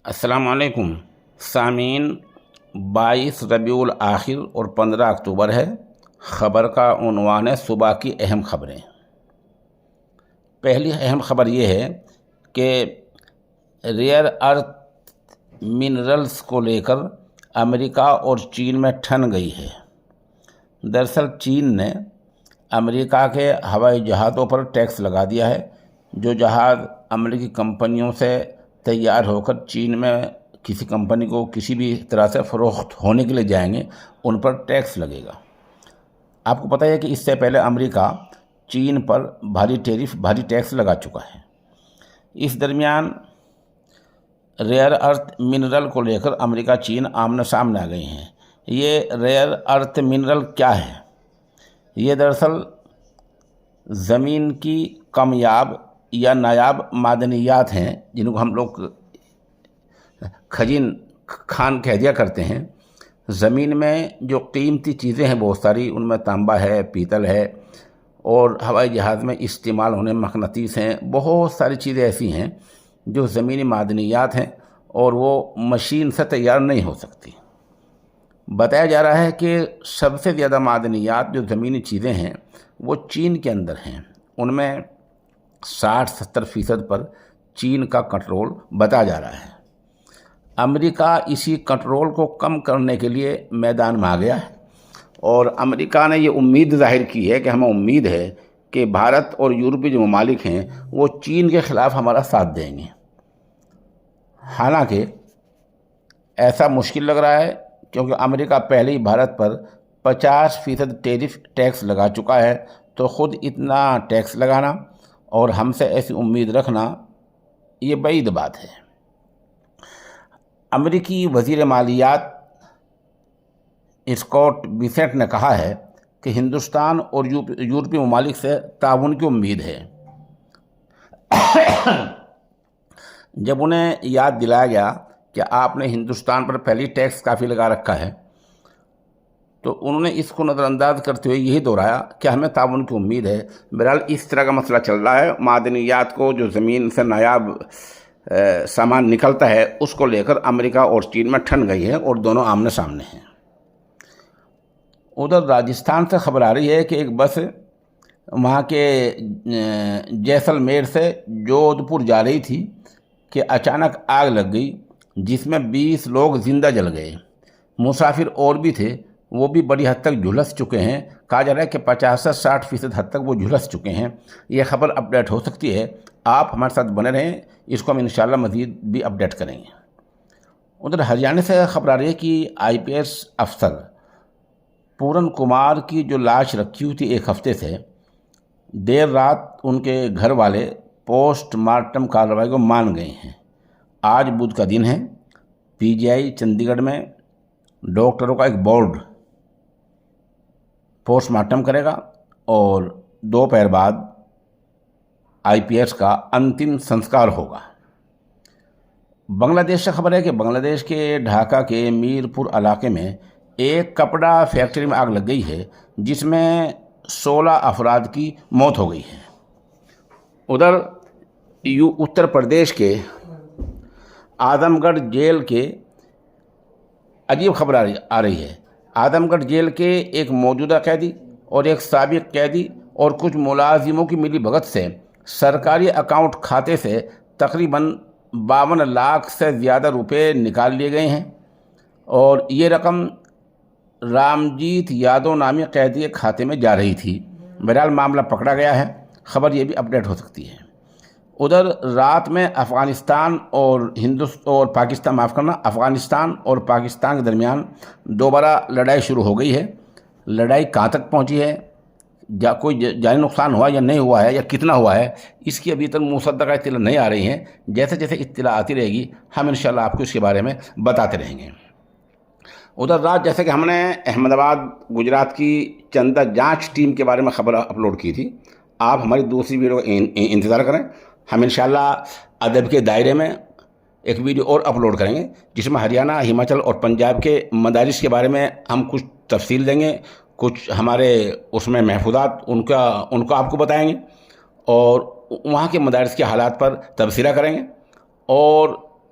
السلام علیکم سامعین، 22 ربیع الآخر اور 15 اکتوبر ہے۔ خبر کا عنوان ہے صبح کی اہم خبریں۔ پہلی اہم خبر یہ ہے کہ ریئر ارتھ منرلز کو لے کر امریکہ اور چین میں ٹھن گئی ہے۔ دراصل چین نے امریکہ کے ہوائی جہازوں پر ٹیکس لگا دیا ہے۔ جو جہاز امریکی کمپنیوں سے تیار ہو کر چین میں کسی کمپنی کو کسی بھی طرح سے فروخت ہونے کے لیے جائیں گے، ان پر ٹیکس لگے گا۔ آپ کو پتہ ہے کہ اس سے پہلے امریکہ چین پر بھاری ٹیکس لگا چکا ہے۔ اس درمیان ریئر ارتھ منرل کو لے کر امریکہ چین آمنے سامنے آ گئی ہیں۔ یہ ریئر ارتھ منرل کیا ہے؟ یہ دراصل زمین کی کمیاب یا نایاب معدنیات ہیں، جن کو ہم لوگ خان کہہ دیا کرتے ہیں۔ زمین میں جو قیمتی چیزیں ہیں بہت ساری، ان میں تانبا ہے، پیتل ہے، اور ہوائی جہاز میں استعمال ہونے مقناطیس ہیں۔ بہت ساری چیزیں ایسی ہیں جو زمینی معدنیات ہیں اور وہ مشین سے تیار نہیں ہو سکتی۔ بتایا جا رہا ہے کہ سب سے زیادہ معدنیات جو زمینی چیزیں ہیں وہ چین کے اندر ہیں۔ ان میں 60-70% پر چین کا کنٹرول بتایا جا رہا ہے۔ امریکہ اسی کنٹرول کو کم کرنے کے لیے میدان میں آ گیا ہے، اور امریکہ نے یہ امید ظاہر کی ہے کہ ہمیں امید ہے کہ بھارت اور یورپی جو ممالک ہیں وہ چین کے خلاف ہمارا ساتھ دیں گے۔ حالانکہ ایسا مشکل لگ رہا ہے، کیونکہ امریکہ پہلے ہی بھارت پر 50% ٹیکس لگا چکا ہے، تو خود اتنا ٹیکس لگانا اور ہم سے ایسی امید رکھنا یہ بعید بات ہے۔ امریکی وزیر مالیات اسکاٹ بیسنٹ نے کہا ہے کہ ہندوستان اور یورپی ممالک سے تعاون کی امید ہے۔ جب انہیں یاد دلایا گیا کہ آپ نے ہندوستان پر پہلی ٹیکس کافی لگا رکھا ہے، تو انہوں نے اس کو نظر انداز کرتے ہوئے یہی دہرایا کہ ہمیں تعاون کی امید ہے۔ بہرحال اس طرح کا مسئلہ چل رہا ہے۔ معدنیات کو، جو زمین سے نایاب سامان نکلتا ہے، اس کو لے کر امریکہ اور چین میں ٹھن گئی ہے، اور دونوں آمنے سامنے ہیں۔ ادھر راجستھان سے خبر آ رہی ہے کہ ایک بس وہاں کے جیسلمیر سے جودھ پور جا رہی تھی کہ اچانک آگ لگ گئی، جس میں 20 لوگ زندہ جل گئے۔ مسافر اور بھی تھے، وہ بھی بڑی حد تک جھلس چکے ہیں۔ کہا جا رہا ہے کہ 50 سے 60% حد تک وہ جھلس چکے ہیں۔ یہ خبر اپڈیٹ ہو سکتی ہے، آپ ہمارے ساتھ بنے رہیں، اس کو ہم انشاءاللہ مزید بھی اپڈیٹ کریں گے۔ ادھر ہریانہ سے خبر آ رہی ہے کہ IPS افسر پورن کمار کی جو لاش رکھی ہوئی تھی ایک ہفتے سے، دیر رات ان کے گھر والے پوسٹ مارٹم کارروائی کو مان گئے ہیں۔ آج بدھ کا دن ہے۔ PGI چندی گڑھ میں ڈاکٹروں کا ایک بورڈ پوسٹ مارٹم کرے گا، اور دوپہر بعد IPS کا انتم سنسکار ہوگا۔ بنگلہ دیش سے خبر ہے کہ بنگلہ دیش کے ڈھاکہ کے میرپور علاقے میں ایک کپڑا فیکٹری میں آگ لگ گئی ہے، جس میں 16 افراد کی موت ہو گئی ہے۔ ادھر اتر پردیش کے اعظم گڑھ جیل کے عجیب خبر آ رہی ہے۔ اعظم گڑھ جیل کے ایک موجودہ قیدی اور ایک سابق قیدی اور کچھ ملازموں کی ملی بھگت سے سرکاری اکاؤنٹ کھاتے سے تقریباً 52 لاکھ سے زیادہ روپے نکال لیے گئے ہیں، اور یہ رقم رامجیت یادو نامی قیدی کے کھاتے میں جا رہی تھی۔ بہرحال معاملہ پکڑا گیا ہے۔ خبر یہ بھی اپڈیٹ ہو سکتی ہے۔ ادھر رات میں افغانستان اور پاکستان کے درمیان دوبارہ لڑائی شروع ہو گئی ہے۔ لڑائی کہاں تک پہنچی ہے، کوئی جانی نقصان ہوا یا نہیں ہوا ہے، یا کتنا ہوا ہے، اس کی ابھی تک مصدقہ اطلاع نہیں آ رہی ہیں۔ جیسے جیسے اطلاع آتی رہے گی ہم انشاءاللہ آپ کو اس کے بارے میں بتاتے رہیں گے۔ ادھر رات جیسے کہ ہم نے احمد آباد گجرات کی چندہ جانچ ٹیم کے بارے میں خبر اپلوڈ کی تھی، آپ ہماری دوسری ویڈیو کا انتظار کریں۔ ہم انشاءاللہ ادب کے دائرے میں ایک ویڈیو اور اپلوڈ کریں گے، جس میں ہریانہ، ہماچل اور پنجاب کے مدارس کے بارے میں ہم کچھ تفصیل دیں گے، کچھ ہمارے اس میں محفوظات ان کو آپ کو بتائیں گے، اور وہاں کے مدارس کے حالات پر تبصرہ کریں گے، اور